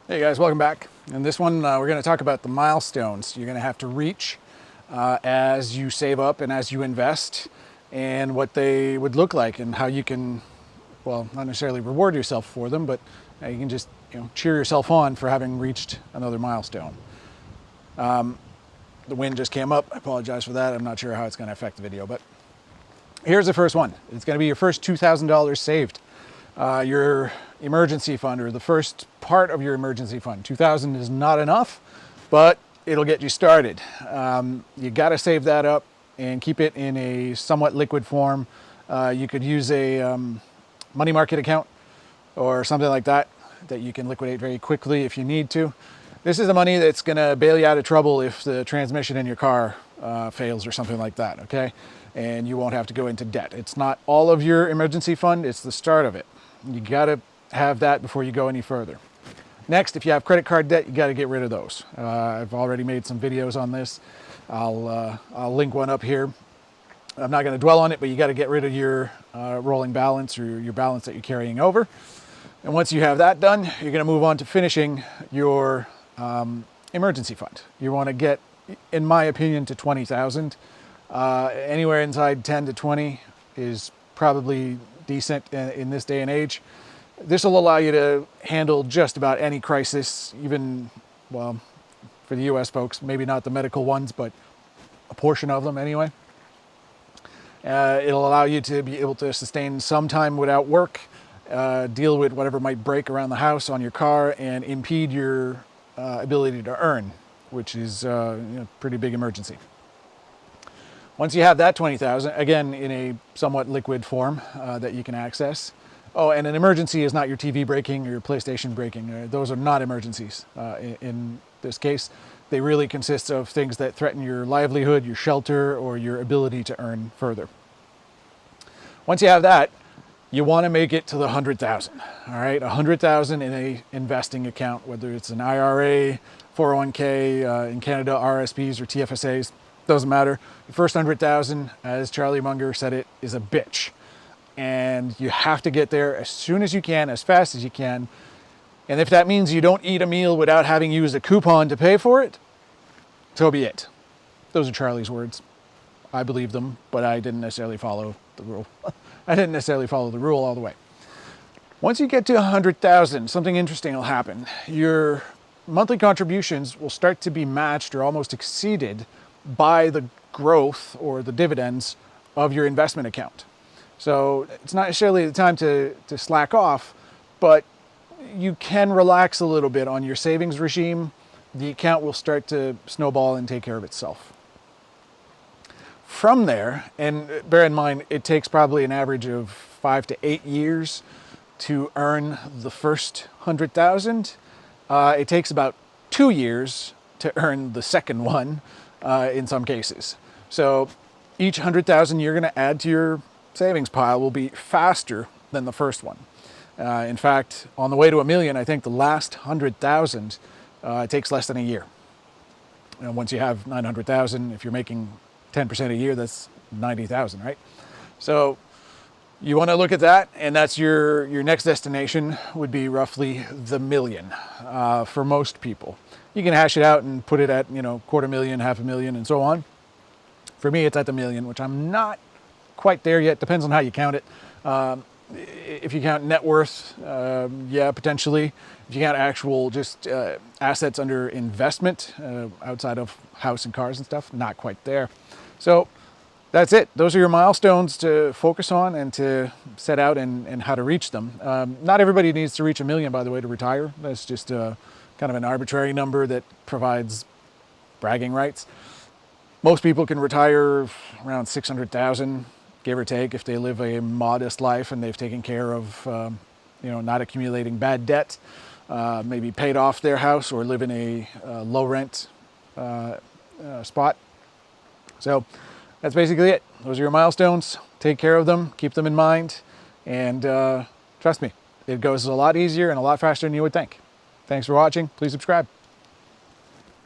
Hey guys, welcome back. In this one, we're going to talk about the milestones you're going to have to reach as you save up and as you invest, and what they would look like, and how you can, well, not necessarily reward yourself for them, but you can just cheer yourself on for having reached another milestone. The wind just came up. I apologize for that. I'm not sure how it's going to affect the video, but here's the first one. It's going to be your first $2,000 saved. Your emergency fund, or the first part of your emergency fund. 2,000 is not enough, but it'll get you started. You got to save that up and keep it in a somewhat liquid form. You could use a money market account or something like that you can liquidate very quickly if you need to. This is the money that's going to bail you out of trouble if the transmission in your car fails or something like that, okay? And you won't have to go into debt. It's not all of your emergency fund, it's the start of it. You got to have that before you go any further. Next, if you have credit card debt, you got to get rid of those. I've already made some videos on this. I'll link one up here. I'm not going to dwell on it, but you got to get rid of your rolling balance, or your balance that you're carrying over. And once you have that done, you're going to move on to finishing your emergency fund. You want to get, in my opinion, to 20,000. Anywhere inside 10 to 20 is probably decent in this day and age. This will allow you to handle just about any crisis, even, well, for the US folks, maybe not the medical ones, but a portion of them anyway. It'll allow you to be able to sustain some time without work, deal with whatever might break around the house on your car, and impede your ability to earn, which is a pretty big emergency. Once you have that 20,000, again, in a somewhat liquid form that you can access. Oh, and an emergency is not your TV breaking or your PlayStation breaking. Those are not emergencies in this case. They really consist of things that threaten your livelihood, your shelter, or your ability to earn further. Once you have that, you want to make it to the 100,000. All right, 100,000 in a investing account, whether it's an IRA, 401k, in Canada, RSPs or TFSAs. Doesn't matter. The first 100,000, as Charlie Munger said it, is a bitch. And you have to get there as soon as you can, as fast as you can. And if that means you don't eat a meal without having used a coupon to pay for it, so be it. Those are Charlie's words. I believe them, but I didn't necessarily follow the rule. I didn't necessarily follow the rule all the way. Once you get to 100,000, something interesting will happen. Your monthly contributions will start to be matched or almost exceeded by the growth or the dividends of your investment account. So it's not necessarily the time to slack off, but you can relax a little bit on your savings regime. The account will start to snowball and take care of itself. From there, and bear in mind, it takes probably an average of 5 to 8 years to earn the first 100,000. It takes about 2 years to earn the second one. In some cases. So each 100,000 you're going to add to your savings pile will be faster than the first one. In fact, on the way to $1 million, I think the last 100,000 takes less than a year. And once you have 900,000, if you're making 10% a year, that's 90,000, right? So you want to look at that, and that's your next destination would be roughly the million for most people. You can hash it out and put it at, $250,000, $500,000, and so on. For me, it's at the $1 million, which I'm not quite there yet. Depends on how you count it. If you count net worth, yeah, potentially. If you count actual just assets under investment outside of house and cars and stuff, not quite there. So that's it. Those are your milestones to focus on and to set out and how to reach them. Not everybody needs to reach $1 million, by the way, to retire. That's just kind of an arbitrary number that provides bragging rights. Most people can retire around 600,000, give or take, if they live a modest life and they've taken care of, not accumulating bad debt, maybe paid off their house or live in a low rent spot. So that's basically it. Those are your milestones. Take care of them, keep them in mind, and trust me, it goes a lot easier and a lot faster than you would think. Thanks for watching. Please subscribe.